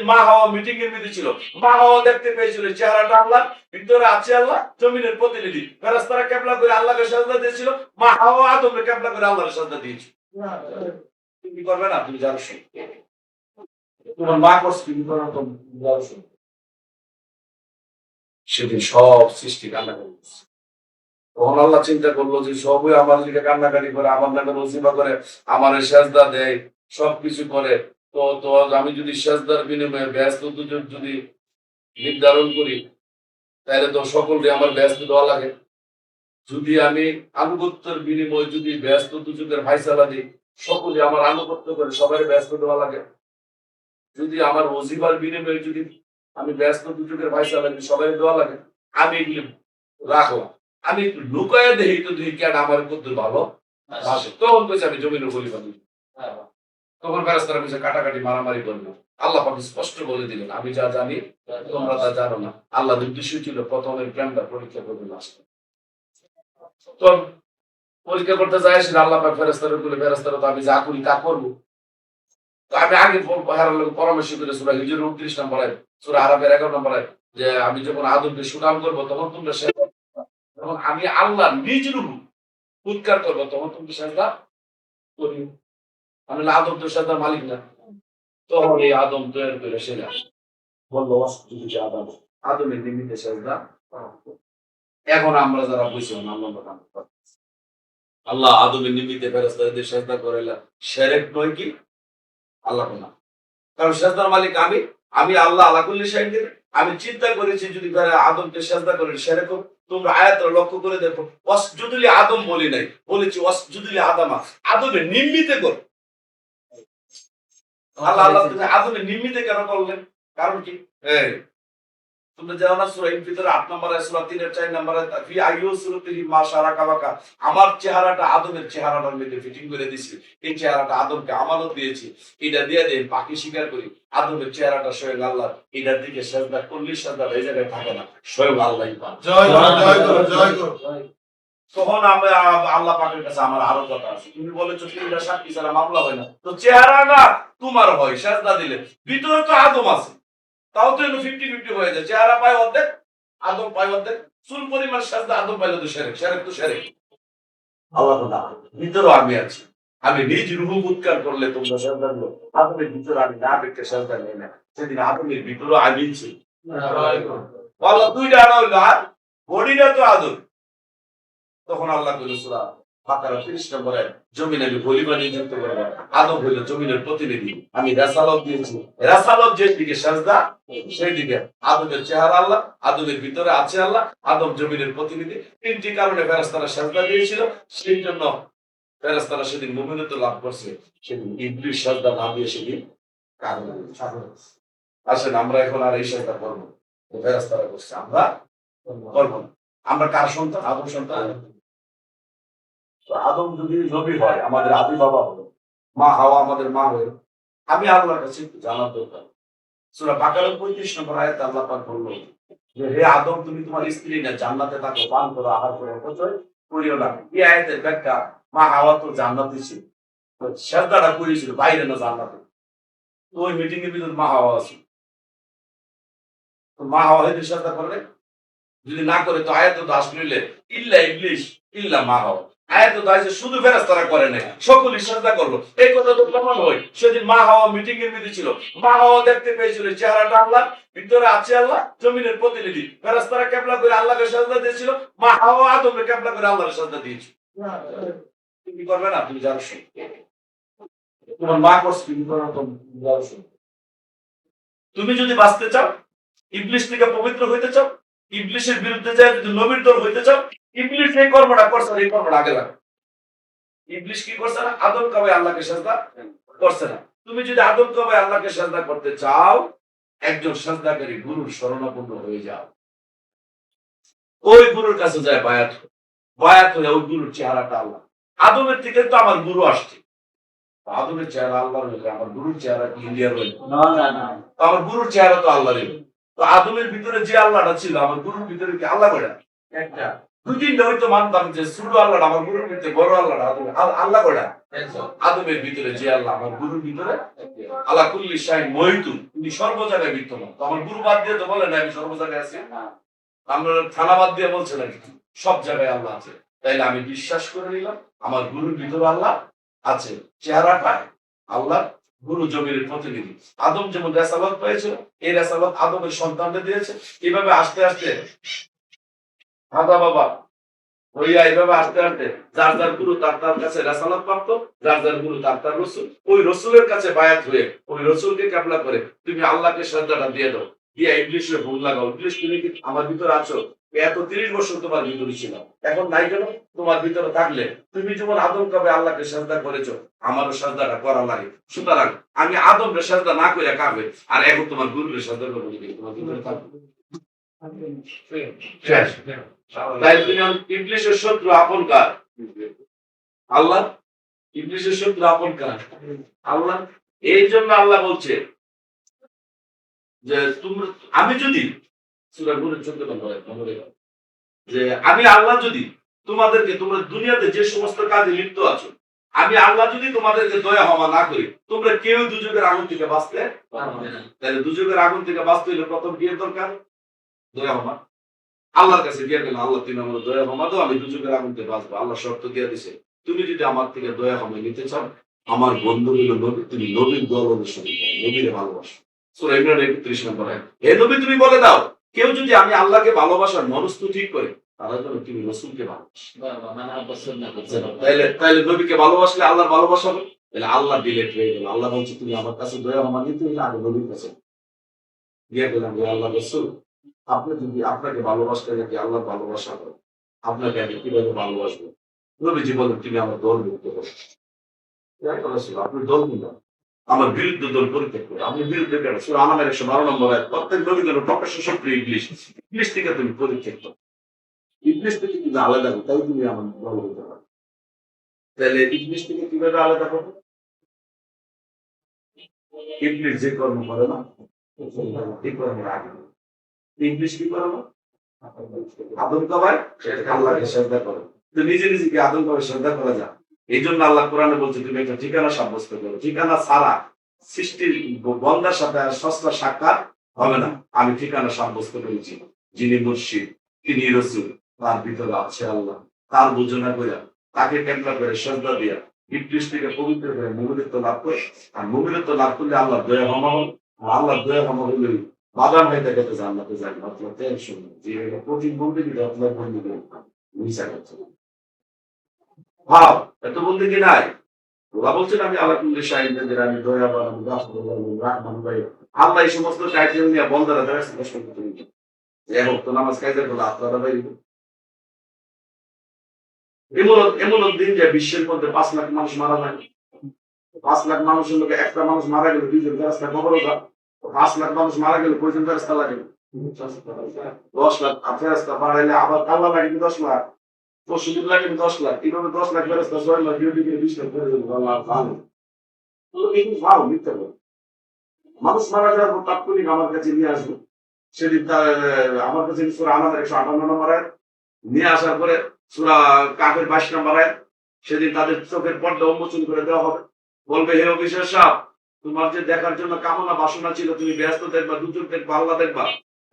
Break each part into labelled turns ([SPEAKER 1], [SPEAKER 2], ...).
[SPEAKER 1] মা হাওয়া মিটিং এর মধ্যে ছিল, মা হাওয়া দেখতে পেয়েছিল চেহারাটা আল্লাহ, ভিতরে আছে আল্লাহ, জমিনের প্রতিনিধি। ফেরেশতারা কিবলা করে আল্লাহকে সিজদা দিয়েছিল, মা হাওয়া আদমকে কিবলা করে আল্লাহর সিজদা দিয়েছিল। তুমি করবে না? তুমি জানো তোমার মা করছে, তুমি করো, তুমি জানো। সেদিন সব সৃষ্টি কান্না করছে। তখন আল্লাহ চিন্তা করলো যে সবই আমার দিকে কান্নাকাটি করে, আমার নামে নসিবা করে, আমার সেজদা দেয়, সবকিছু করে। তো তো আমি যদি সেজদার বিনিময়ে ব্যস্ত যদি নির্ধারণ করি, তাহলে তো সকলকে আমার ব্যস্ত দেওয়া লাগে। যদি আমি আনুগত্যের বিনিময়ে যদি ব্যস্ত দুজনের ফাইসালা দিই, সকলে আমার আনুগত্য করে, সবাই ব্যস্ত দেওয়া লাগে। যদি আমার ওজিবার বিনিময়ে যদি আমি ব্যস্ত দুজনের ফাইসালা দিই, সবাই দেওয়া লাগে। আমি এগুলি রাখলাম, আমি একটু লুকায় দেখি তো দেখি কেন আমার করতে ভালো আসে। তখন কইছে আমি জমিনের বলি বানি। তখন ফেরেশতারা কইছে কাটাকাটি মারামারি করবে। আল্লাহ পাক স্পষ্ট বলে দিলেন, আমি যা জানি তোমরা তা জানো না। আল্লাহর উদ্দেশ্য ছিল প্রথমে প্রেমটা পরীক্ষা করবে লাস্টে। তো পরীক্ষা করতে যায় সে আল্লাহ পাক ফেরেশতাদের বলে, ফেরেশতারা তো আমি যা করি তা করবো। তো আমি আগে পরামর্শ করে সূরা হিজর 29 নম্বর আয়াত, সূরা আরাফের 11 নম্বর আয়াত, যে আমি যখন আদমকে সুনাম করবো তখন তোমরা এবং আমি আল্লাহ নিজ রূপ উৎকার করবো তখন তুমি সেজদা করি। আমি আদম তো সেজদার মালিক না। তখন এই আদম তৈরি করে সেজদা বললো আদম, আদমের নিমিত্তে সেজদা। এখন আমরা যারা বুঝছি আল্লাহ আদমের নিমিত্তে ফেরেশতাদের সেজদা করাইলা, শিরক নয় কি? আল্লাহ না, কারণ সেজদার মালিক আমি, আমি আল্লাহ আলা কুল্লি শাইইন। আমি চিন্তা করেছি যদি আদমকে সেজদা করে শিরক, তোমরা আয়াতটা লক্ষ্য করে দেখো, ওয়াসজুদুলি আদম বলি নাই, বলেছি ওয়াসজুদুলি আদামা, আদমের নিমিত্তে কর। আল্লাহ তুমি আদমের নিমিত্তে কেন করলেন? কারণ কি? তোমরা জানো না সূরা ইনফিতর 8 নম্বর আয়াত, সূরা 3 এর 4 নম্বর আয়াত, ফি আইয়ু সুরাতিহি মা শারাকা বাকা, আমার চেহারাটা আদমের চেহারাটার মধ্যে ফিটিং করে দিয়েছি। এই চেহারাটা আদমকে আমানত দিয়েছি, এটা দিয়ে দেন বাকি স্বীকার করি। আদমের চেহারাটা স্বয়ং আল্লাহ, এটার দিকে সেজদা করলে সেজদা এই জায়গায় থাকে না, স্বয়ং আল্লাহই পান। জয় করো, জয় করো। তখন আমি আল্লাহ পাকের কাছে আমার আরো কথা আছে। তুমি বলেছো তিনটা সাক্ষী ছাড়া মামলা হয় না, তো চেহারা না তোমার হয় সেজদা দিলে, ভিতরে তো আদম আছে, তাও তো 50-50 হয়ে যায়। চেহারা পায় অর্ধেক, আদম পায় অর্ধেক। চুল পরিমাণ সেজদা আদম পাইলে তো শিরক, শিরক তো শিরক। আল্লাহ তো না, ভিতরে আমি আছি, আমি নিজ রূহ উৎকার করলে তোমরা সেজদা দিও। আদমের ভিতরে আমি না দেখতে সেজদা নেই না, সেদিন আদমের ভিতরে আমি ছি। আল্লাহ দুইটা আনা হইলো, আর বডিটা তো আদম। তখন আল্লাহ কইল সূরা বাকারা 30 নম্বরে, জমিন আমি খলিফা নিযুক্ত করব, আদম হইল জমিনের প্রতিনিধি, আমি রাসালত দিয়েছি, রাসালত যে দিকে সেজদা সেই দিকে। আদমের চেহারা আল্লাহ, আদমের ভিতরে আছে আল্লাহ, আদম জমিনের প্রতিনিধি। তিনটি কারণে ফেরেশতারা সেজদা দিয়েছিল, সেই জন্য ফেরেশতারা সেদিন মুমিনত্ব লাভ করছে। সেদিন ইবলিস সেজদা না দিয়ে সেদিন কারণ আসেন আমরা এখন আর এই সেজদা করব না, ফেরেশতারা করছে, আমরা করব না। আমরা কার সন্তান? আদম সন্তান। আদম যদি নবী হয়, আমাদের আদি বাবা হলো, মা হাওয়া আমাদের মা হলো, আমি আল্লাহর কাছে জানার দরকার। সূরা বাকারা 35 নম্বর আয়াতে আল্লাহ পাক বলল যে হে আদম, তুমি তোমার স্ত্রী না জান্নাতে থাকো, পান করো, আহার করো, অপচয় করিও না। এই আয়াতের ব্যাখ্যা, মা হাওয়া তো জান্নাতে ছিল, সেজদাটা করেছিল বাইরে না জান্নাতে। তো ওই মিটিং এর ভিতরে মা হাওয়া আছে, তো মা হাওয়া হয়তো সেজদা করলে, যদি না করে তো আয়াত তো আসলে ইল্লা ইবলিস ইল্লা মা হাওয়া, আয়াত তো আছে শুধু ফেরেশতারা করে নাই, সকলেই সেজদা করলো। এই কথা তো প্রমাণ হয় সেদিন মা হাওয়া মিটিং এর মধ্যে ছিল, মা হাওয়া দেখতে পেয়েছিল চেহারাটা আল্লাহ, ভিতরে আছে আল্লাহ, জমিনের প্রতিনিধি। ফেরেশতারা কিবলা করে আল্লাহকে সিজদা দিয়েছিল, মা হাওয়া আদমকে কিবলা করে আল্লাহর সিজদা দিয়েছিল। তুমি করবে না? তুমি জানো তোমার মা করছে, তুমি করো, তুমি জানো। তুমি যদি বাঁচতে চাও, ইবলিস থেকে পবিত্র হইতে চাও, ইবলিসের বিরুদ্ধে যায় যদি নবীর দল হইতে চাও, ইবলিস এই কর্মটা করছে, এই কর্মটা আগে লাগে। ইবলিস কি করছে না? আদম কাবে আল্লাহকে সিজদা করছে না। তুমি যদি আদম কাবে আল্লাহকে সিজদা করতে চাও, একজন সিজদাকারী গুরুর শরণাপন্ন হয়ে যাও, ওই গুরুর কাছে যায় বায়াত, বায়াত হয়ে ওই গুরুর চেহারাটা আল্লাহ। আদমের থেকে তো আমার গুরু আসছে, আদমের চেহারা আল্লাহর হইলে আমার গুরুর চেহারা কি ইন্ডিয়ার হইল? না, আমার গুরুর চেহারা তো আল্লাহর। তো আদমের ভিতরে যে আল্লাহটা ছিল, আমার গুরুর ভিতরে কি আল্লাহ বেড়া একটা? দুই তিনটা হয়তো মানতাম যে ছোট আল্লাহটা আমার গুরুর ভিতরে, বড় আল্লাহটা আল্লাহ কয়টা? আদমের ভিতরে যে আল্লাহ, আমার গুরুর ভিতরে আল্লাহ কুল্লি শাইন মহিতুন, তিনি সর্ব জায়গায় বিদ্যমান। তো আমার গুরু বাদ দিয়ে তো বলে না আমি সর্ব জায়গায় আছি, আমরা থানা বাদ দিয়ে বলছে নাকি সব জায়গায় আল্লাহ আছে। তাইলে আমি বিশ্বাস করে নিলাম আমার গুরুর ভিতরে আল্লাহ আছে। চেহারাটা আল্লাহ গুরু জমির প্রতিনিধি। আদম যেমন রেসালত পেয়েছিল, এই রেসালত আদমের সন্তানদের দিয়েছে। এইভাবে আস্তে আস্তে দাদা বাবা হইয়া এইভাবে আস্তে আস্তে যার যার গুরু তার তার কাছে রেসালত প্রাপ্ত, যার যার গুরু তার তার রসুল, ওই রসুলের কাছে বায়াত হয়ে ওই রসুলকে ক্যাবলা করে তুমি আল্লাহকে শ্রদ্ধাটা দিয়ে দাও, দিয়া ইংলিশে ভুল লাগাও। ইংলিশ তুমি কি আমার ভিতরে আছো? এত 30 বছর তোমার ভিতরে ছিল, এখন নাই কেন? তোমার ভিতরে থাকলে তুমি যেমন আদম কবে আল্লাহকে শ্রদ্ধা করেছো, আমারও শ্রদ্ধাটা করা লাগে। সুতরাং আমি আদমকে শ্রদ্ধা না করে কাবে, আর এখন তোমার গুরুকে শ্রদ্ধা করবো, তোমার ভিতরে থাকবে। তাই তুমি ইবলিশের শত্রু আপন কার? আল্লাহ। ইবলিশের শত্রু আপন কার? আল্লাহ। এই জন্য আল্লাহ বলছে যে তোমরা, আমি যদি সূরা নূরের 14 নম্বর আয়াত মনে রাখো, যে আমি আল্লাহ যদি তোমাদেরকে, তোমরা দুনিয়াতে যে সমস্ত কাজে লিপ্ত আছো, আমি আল্লাহ যদি তোমাদেরকে দয়া হওয়া না করি, তোমরা কেউ দুযোগের আগুন থেকে বাঁচতে পারবে না। তাহলে দুযোগের আগুন থেকে বাঁচতে হলে প্রথম কি দরকার? দয়া হওয়া। আল্লাহর কাছে গিয়ে গেল, আল্লাহ তুমি আমার দয়া হমা দাও, আমি দুযোগের আগুন থেকে বাঁচবো। আল্লাহ শর্ত দিয়ে দিছে, তুমি যদি আমার থেকে দয়া হমা নিতে চাও, আমার বন্ধু হলো নবী, তুমি নবীর দল অনুসরণ করো, নবীরে ভালোবাসো। সূরা ইমরান 31 নম্বর আয়াত। হে নবী তুমি বলে দাও, কেউ যদি আমি আল্লাহকে ভালোবাসার মনস্থ ঠিক করে, তাহলে যেন তুমি রাসূলকে ভালোবাসো। তাইলে নবীকে ভালোবাসলে আল্লাহর ভালোবাসা হবে। তাহলে আল্লাহ ডিলেট হয়ে গেল। আল্লাহ বলছে তুমি আমার কাছে দয়া হমা নিতে হলে আগে নবীর কাছে গিয়ে গেলাম, আল্লাহ রাসূল আপনি যদি আপনাকে ভালোবাসতে নাকি আল্লাহর ভালোবাসা হয়, আপনাকে আমি কিভাবে ভালোবাসবো? নবীজি বলেন তুমি আমার দল মুক্ত করো। আপনি দল মুক্ত, আমার বিরুদ্ধে দল পরিত্যাগ করো। আপনি বিরুদ্ধে কেন? সূরা আনামের 112 নম্বর আয়াত। প্রত্যেক নবীগণ প্রকাশ্য শত্রু ইবলিশ। ইবলিশ থেকে তুমি পরিত্যাগ করো, ইবলিশ থেকে তুমি আলাদা করো, তাই তুমি আমার দল হতে পারো। তাহলে ইবলিশ থেকে কিভাবে আলাদা করো? ইবলিশ যে কর্ম করে না, এই কর্মের আগে ইবলিশ কি করে না? আদম কবায় আল্লাহকে শ্রদ্ধা করো। তো নিজে নিজে কি আদম কবায় শ্রদ্ধা করা যায়? এই জন্য আল্লাহ কোরআনে বলছে তুমি একটা ঠিকানা সাব্যস্ত করো। ঠিকানা ছাড়া সৃষ্টির বন্দার সাথে সস্তা সাক্ষাৎ হবে না। আমি ঠিকানা সাব্যস্ত করেছি, যিনি মুর্শিদ, তিনি রাসূল, তার ভিতরে আছে আল্লাহ। তার বোঝনা করে, তাকে কেন্দ্র করে শ্রদ্ধা দিয়া ইবলিশ থেকে পবিত্র করে মুমিনত্ব লাভ করে। আর মুমিনত্ব লাভ করলে আল্লাহ দয়া ক্ষমা হল। আল্লাহ দয়া ক্ষমা হলে বাদাম হয়ে থাকে জান্নাতে যাবে। আপনার টেনশন যে কঠিন বলতে কি আপনার বন্ধু মিশা করছে ভাব, এত বলতে কি নাই। ওরা বলছেন আমি আল্লাহ কুল্লি শাহিদের, আমি দয়াবান, আমি রাহমান ভাই। আল্লাহ এই সমস্ত টাইটেল নিয়ে বন্দারা দ্বারা কষ্ট করতে নিচ্ছে যে এখন তো নামাজ কায়দার বলে আপনারা ভাই। এমন দিন যে বিশ্বের মধ্যে 5 লাখ মানুষ মারা যায়। 5 লাখ মানুষের লোকে একটা মানুষ মারা গেল 2 জন ফেরেশতা খবরও যা। 5 লাখ মানুষ মারা গেল কয়জন ফেরেশতা লাগে? 10 লাখ। ফেরেশতা বাড়াইলে আবার আল্লাহ লাগে 10 লাখ, পশুদিন লাগে 10 লাখ। এইভাবে 10 লাখ ফেরেশতা 6 লাখ 20 লাখ করে দেবো। আল্লাহ ভালো ভালো মিথ্যা বলে। মানুষ মারা যাওয়ার পর তাৎক্ষণিক আমার কাছে নিয়ে আসবো। সেদিন আমার কাছে সূরা আনামের 158 নম্বর আয়াত নিয়ে আসার পরে সূরা কাফের 22 নম্বর আয়াত, সেদিন তাদের চোখের পর্দা উন্মোচন করে দেওয়া হবে। বলবে হে অফিসার সাহেব, তোমার যে দেখার জন্য কামনা বাসনা ছিল, তুমি ব্যস্ত দেখবা, দুচোখ দেখবা, আল্লাহ দেখবা,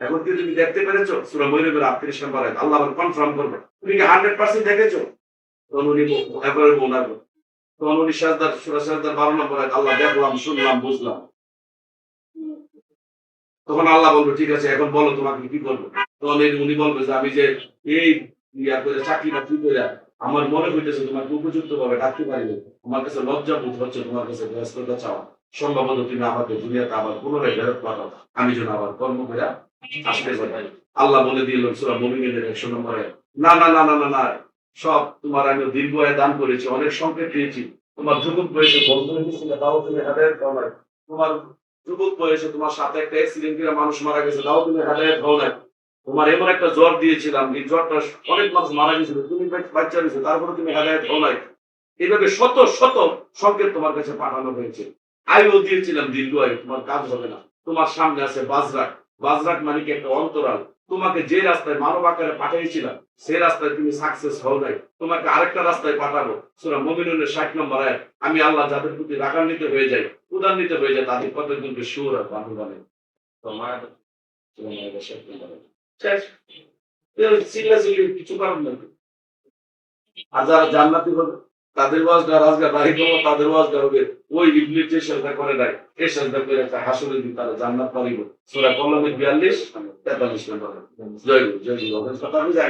[SPEAKER 1] এখন কি তুমি দেখতে পেরেছো? সূরা মুমিনুর 38 নম্বর আয়াত। আল্লাহ কনফার্ম করবে তুমি কি 100% দেখেছো? তখন উনি এবারে বলবেন, তখন উনি সাজদার সূরা সাজদার 12 নম্বর আয়াত, আল্লাহ দেখলাম, শুনলাম, বুঝলাম। তখন আল্লাহ বলবে ঠিক আছে এখন বলো তোমাকে কি করবো। তখন উনি বলবে যে আমি যে এই ইয়া করে চাকরি বাকরি করে আমার মনে হইতেছে তোমাকে উপযুক্ত ভাবে ডাকতে পারিনি, আমার কাছে লজ্জা বোধ হচ্ছে, তোমার কাছে ব্যস্ততা চাওয়া, সম্ভবত তুমি আমাকে দুনিয়াতে আবার পুনরায় ফেরত পাঠাও, আমি যেন আবার কর্ম করে আসতে পারি। আল্লাহ বলে দিল সূরা মুমিনের 100 নম্বরে, না না না না না না, সব তোমার আমি দীর্ঘ আয় দান করেছি, অনেক সংকেত দিয়েছি, তোমার যুবক বয়সে বন্ধু হয়েছিল তাও তুমি হেদায়েত পাও না, তোমার যুবক বয়সে তোমার সাথে একটা অ্যাক্সিডেন্ট করে মানুষ মারা গেছে তাও তুমি হেদায়েত হও না, তোমার এমন একটা জ্বর দিয়েছিলাম এই জ্বরটা অনেক মানুষ মারা গেছিল, তুমি বাচ্চা হয়েছে তারপরে তুমি হেদায়েত হও নাই। এইভাবে শত শত সংকেত তোমার কাছে পাঠানো হয়েছে। আয়ু দিয়েছিলাম দীর্ঘ আয়ু, তোমার কাজ হবে না, তোমার সামনে আছে বাজরা, বাজরাক মানে কি একটা অন্তরাল। তোমাকে যে রাস্তায় মানব আকারে পাঠিয়েছিলাম সেই রাস্তায় তুমি সাকসেস হও নাই, তোমাকে আরেকটা রাস্তায় পাঠাবো। সূরা মুমিনুনের 60 নম্বর আয়াত। আমি আল্লাহ যাদের প্রতি রাগান্বিত হয়ে যাই, উদান্বিত হয়ে যায়, তাদের কতজনকে সুর আর বাহু বলে তোমার শেষ। চিল্লাচিল্লি কিছু কারণ নেই। আর যারা জান্নাতি হবে তাদের ওয়াজটা রাজগার রাহি করবো, তাদের ওয়াজটা হবে ওই ইবলিস যে সেজদা করে নাই এই সেজদা করে একটা হাসরের দিন তারা জান্নাত পাইব। সূরা কলমের 42 43 নম্বর। জয় গুরু, জয় গুরু। কথা বুঝে